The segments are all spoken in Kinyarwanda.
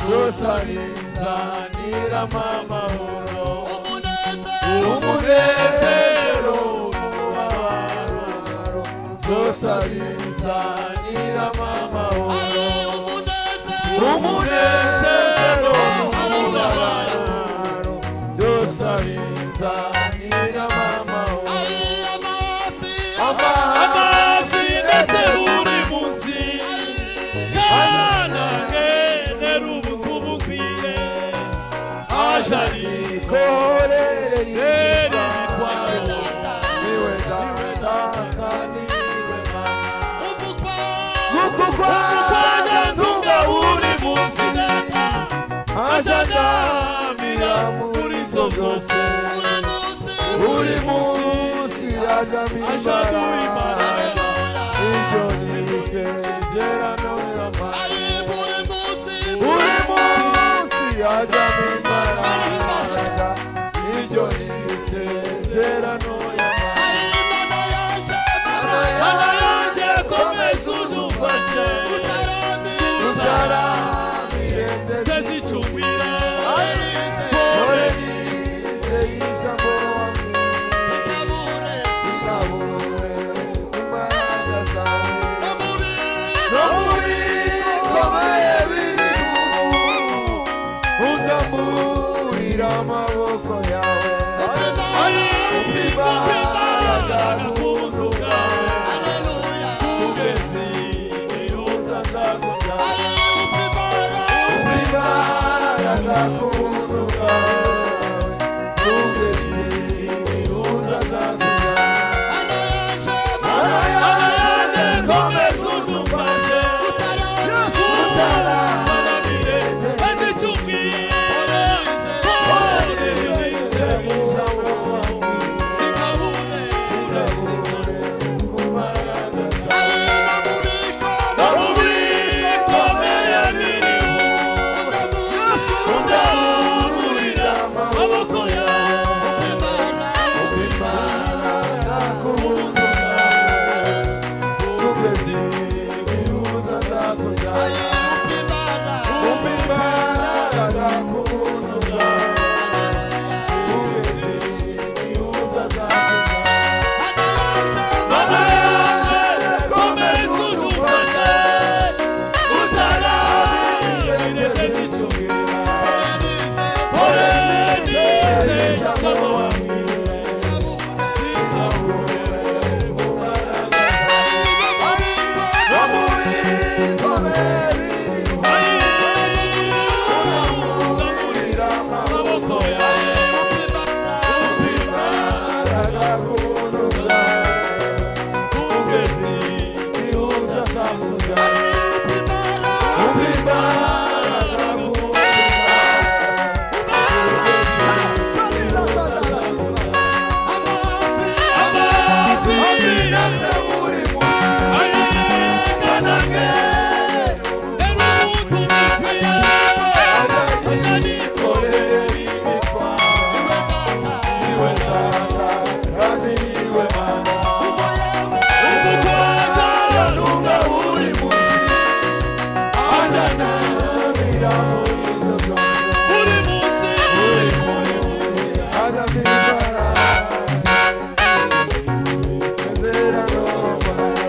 dusabizanira amahoro, umunezero n'umubabaro, dusabizanira amahoro, umunezero n'umubabaro, dusabizanira amahoro. Amafi ndetse buri munsi kanangenera ubuntu bukwiye, aje arikorera imitwaro, niwe data niwe mana, ukukwaja ntunga buri munsi, aje andamira muri byo byose, buri munsi aje amimara, ibyo ni isezerano y'Imana, buri munsi aje amimara, ibyo ni isezerano y'Imana. Mana yanje komeza udufashe, tutaramire ndetse icumbira, ore nize ijambo wambwiye, sikabure imbaraga zawe, no muri bikomeye biriho, uzamurira amaboko yawe, imbaraga n'ubuntu bwawe, kugeza igihe uzazakujyana, imbaraga n'ubuntu bwawe, kugeza igihe uzazakujyana. Mana yanjye komeza udufashe, tutaramire ndetse icumbira, ore nize ijambo wambwiye, sikabure ku mbaraga zawe, no mu bikomeye biriho, uzamurira amaboko yawe, imbaraga ku buntu bwawe, kugeza igihe uzazakujyana, imbaraga ku buntu bwawe, kugeza igihe uzazakujyana. Mana yanjye komeza udufashe, tutaramire ndetse icumbira, ore nize ijambo wambwiye, sikabure ku mbaraga zawe, no mu bikomeye biriho, uzamurira amaboko yawe, imbaraga ku buntu bwawe, kugeza igihe uzazakujyana, imbaraga ku buntu bwawe, amafi ndetse buri munsi, kanangenera ubuntu bukwiye, aje anikorera imitwaro, niwe data kandi niwe mana, ukukwaja ntunga buri munsi, aje andamira muri byo byose, buri munsi aje amimara, isezerano y'Imana.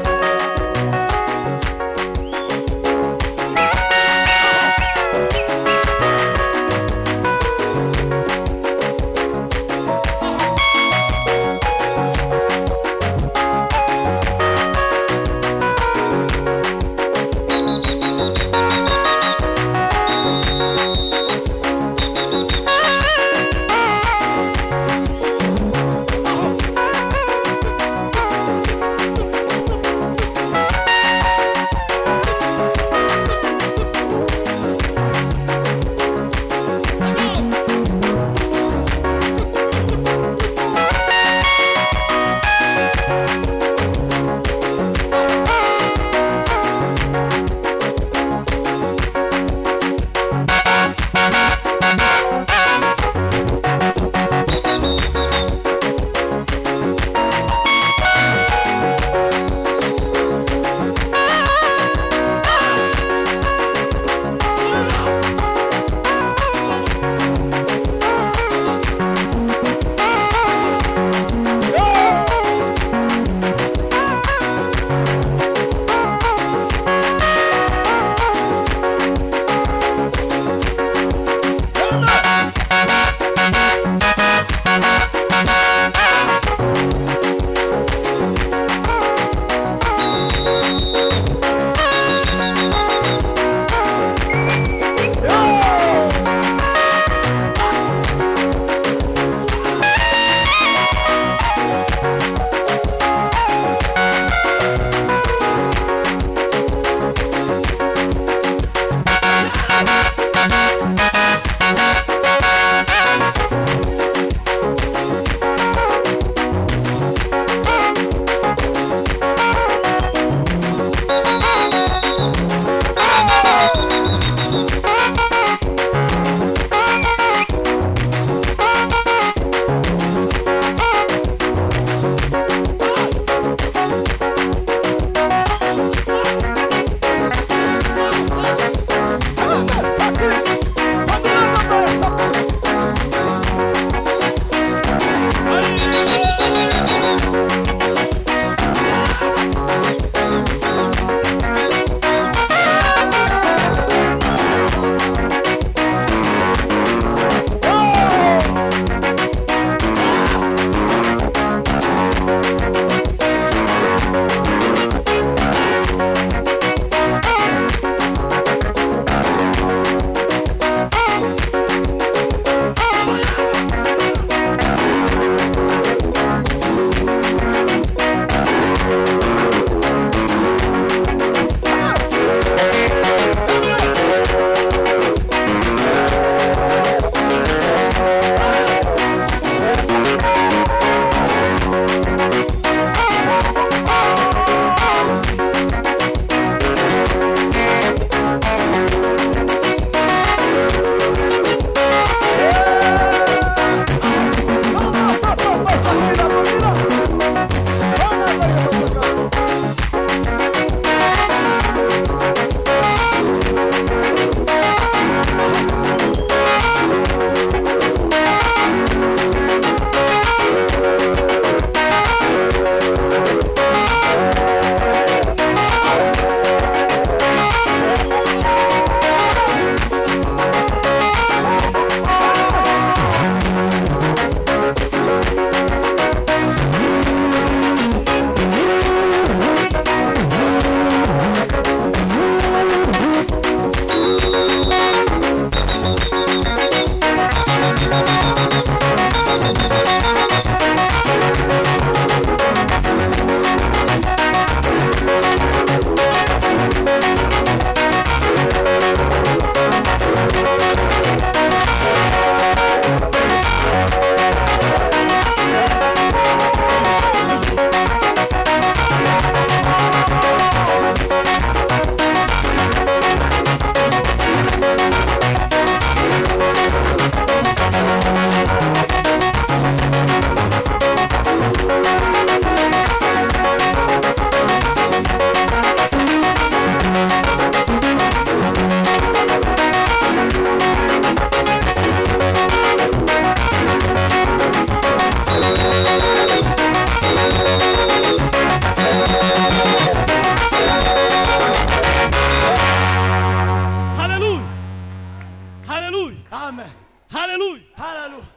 Amen. Haleluya. Hallelujah.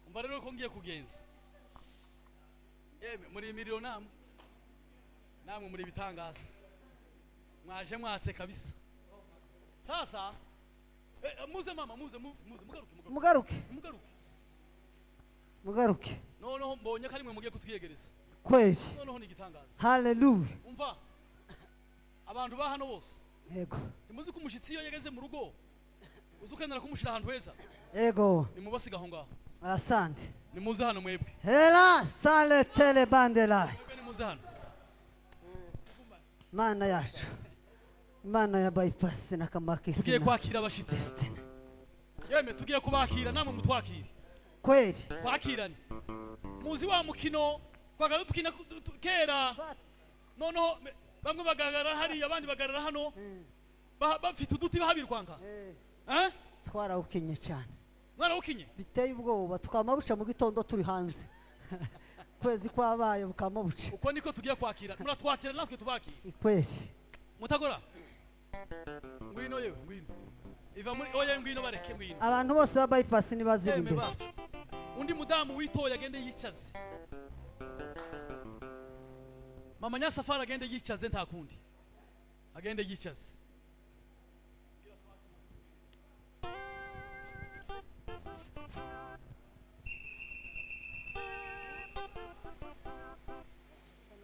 Umva rero ko ngiye kugenza. Yeme muri imiriro namwe muri bitangaza. Mwaje mwatse kabisa. Sasa muze mama muze mugaruke. Noneho mbonye ko ari mwe mugiye kutwiyegereza. Kweli. Noneho ni igitangaza. Hallelujah. Umva. Abantu ba hano bose. Yego. Nimuzi ko umushitsi iyo yageze mu rugo uzukenera kumushira ahantu heza. Yego. Nimubasiga aho ngaho. Asante. Nimuze hano mwebwe. Hela sale tele bandela. Nimuze hano. Mana yacu. Mana ya bypass na kamakisi. Tugiye kwakira abashitsi. Yeme tugiye kubakira namwe mutwakire. Kweli. Twakirane. Muzi wa mukino twagaze tukina kera. Noneho bamwe bagaragara hari abandi bagaragara hano. Bafite uduti bahabirwanga. Twarawukinye cyane. Mwarawukinye? Biteye ubwoba tukamabuca mu gitondo turi hanze. Kwezi kwabaye bukamabuca. Uko niko tugiye kwakira. Muratwakira natwe tubakira. Kweli. Mutagora. Ngwino yewe ngwino. Iva muri oya ngwino bareke ngwino. Abantu bose ba bypass ni bazira imbere. Undi mudamu witoya agende yicaze. Mama Nyasafari agende yicaze nta kundi. Agende yicaze.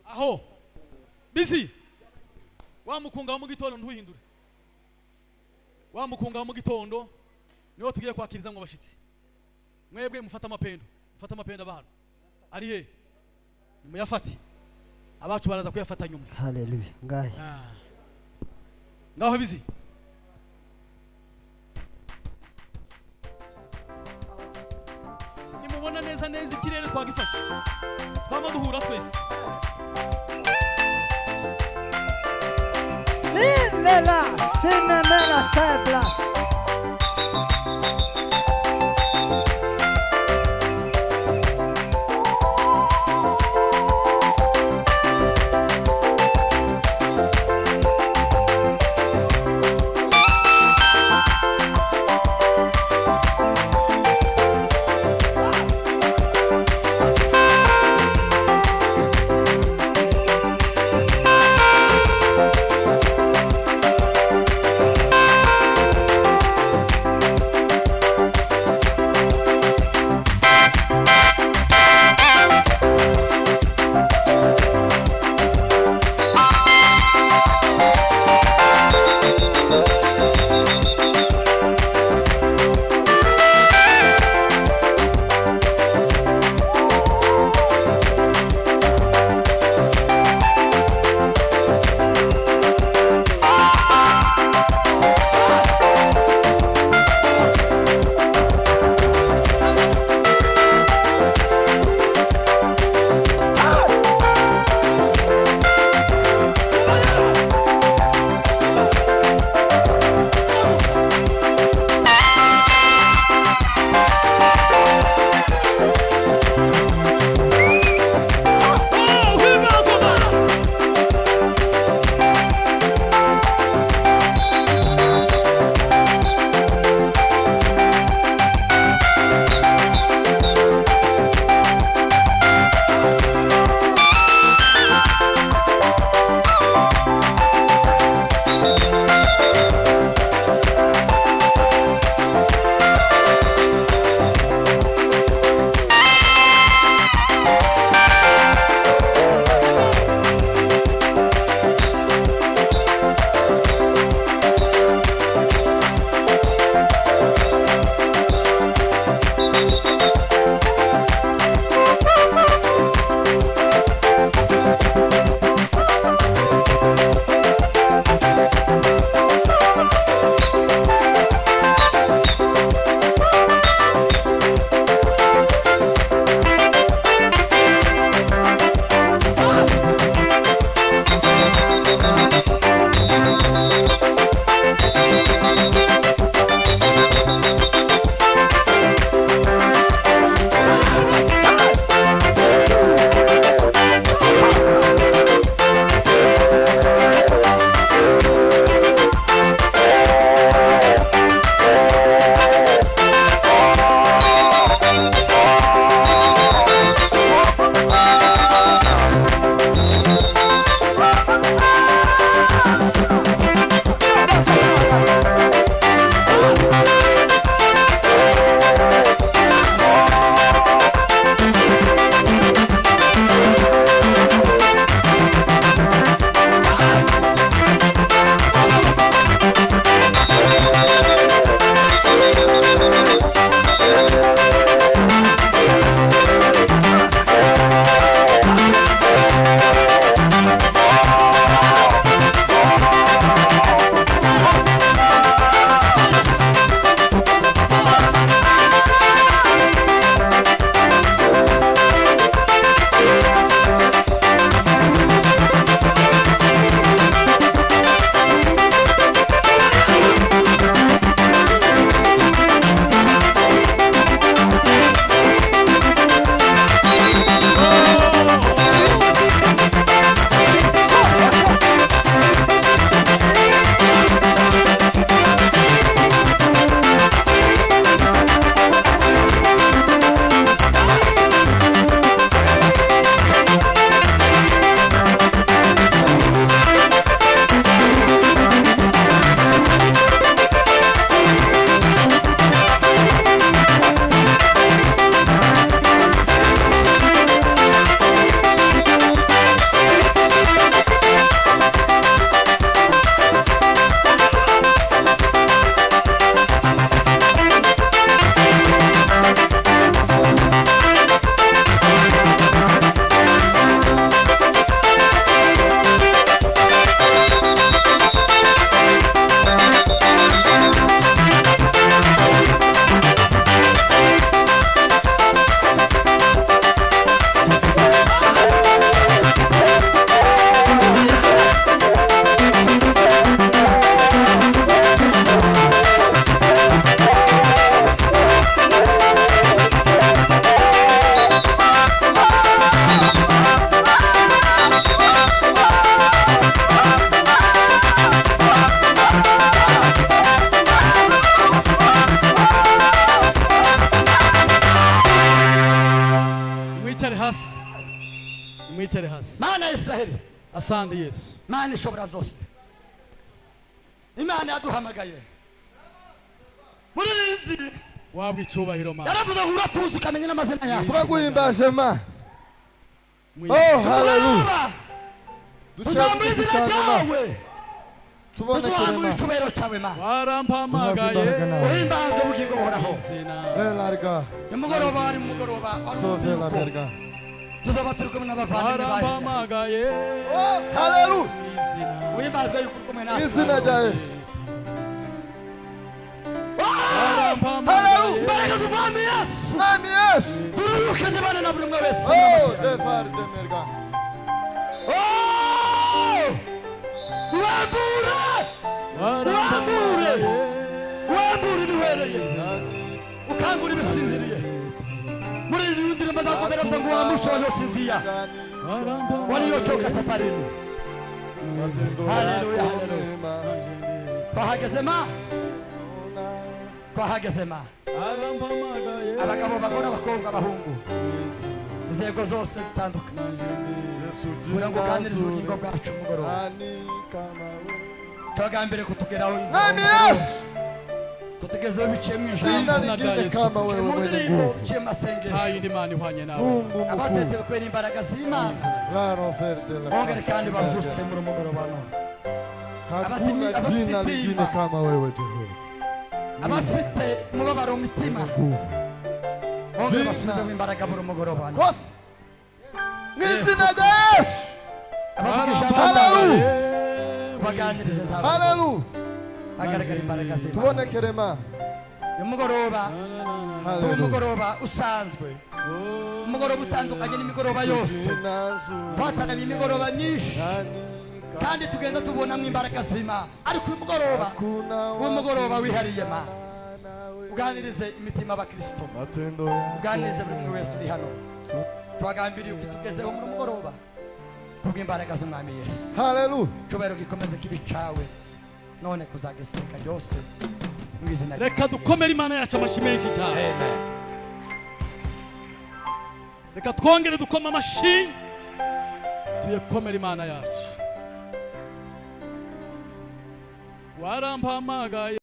Aho. Bisi. Wa mukunga mu gitondo ntuhindure. Wa mukunga mu gitondo niwo tugiye kwakiriza ngo bashitsi. Mwebwe mufata amapendo abantu. Ari he? Nimuyafate. Abacu baraza kuyafata nyuma. Hallelujah. Ngaya. Ngaho bizi. Nimubona neza ikirere twagifashe. Twama duhura twese. Lela, senemera tablas. hasi mwicare hasi. Mana ya Israeli, Asante Yesu. Mana ishobora byose, Imana yaduhamagaye muri rimzi Wabwa icyubahiro Mana. yaravuze ngo uratuzi ukamenya n'amazina yacu. turaguhimbaje ma. Mu Oh izina- haleluya. tuzamura Dushaka izina cyane ma. ryawe, Tubonekere tuzamura ma. icyubahiro cyawe Mana, Warampamagaye. uhimbazwe ubugingo buhoraho. Izina. Larga. Nimugoroba ari mugoroba Sauve la verga. tuzaba turi kumwe n'abavandimwe bawe. Warampamagaye. Haleluya. Izina. uhimbazwe yuko uri kumwe natwe. Izina rya Yesu. Warampamagaye. imbaraga z'umwami Yesu Nami Yesu. tururuke zibane na buri umwe wese. Oh devar de mergas. wambure Warampamagaye. wambure ibihereye ukangura ibisinziriye muri izi ndirimbo zakomereza ngo wamushoye osinziya waliyochoka safarini. Haleluya, haleluya. twahageze ma twahageze ma Warampamagaye. abagabo bagore abakobwa abahungu inzego zose zitandukanye kugira ngo uganirize ubugingo bwacu mugoroba twagambire kutugeraho Nami Yesu. kutugezeho biciye mu Izina ijambo rya Yesu. Kama wewe mu mwenye ndirimbo nguvu. biciye mu Nta masengesho yindi Mana ihwanye nawe. Mungu mkuu. abatetewe kubera imbaraga z'Imana Raro verde la bongere kandi casa. bavuse muri umugoroba none. Hakuna jina lingine kama wewe Jehova. abafite umubabaro mu mitima Nguvu. bongere Jina. basubizemo imbaraga muri umugoroba none. Kosi. Mwizina rya Yesu. abavuga ijambo Haleluya. baganirize ntabwo Haleluya. hagaragara imbaraga z'Imana. Tubonekere ma. uyu mugoroba tuba Haleluya. umugoroba usanzwe, umugoroba utandukanye n'imigoroba yose. twataramiye imigoroba myinshi kandi tugenda tubonamo imbaraga z'Imana, ariko uyu mugoroba uwo mugoroba wihariye ma uganirize imitima y'abakristo, uganirize buri umwe wese uri hano. twagambiriye kutugezeho muri mugoroba kubw'imbaraga z'umwami Yesu. Haleluya. cyubahiro gikomeze kibicawe none kuzageseka ryose mu izina rya Reka dukomere Imana yacu amashyi menshi cyane. Amen. Reka twongere dukoma amashyi tuyekomere Imana yacu. Warampamagaye.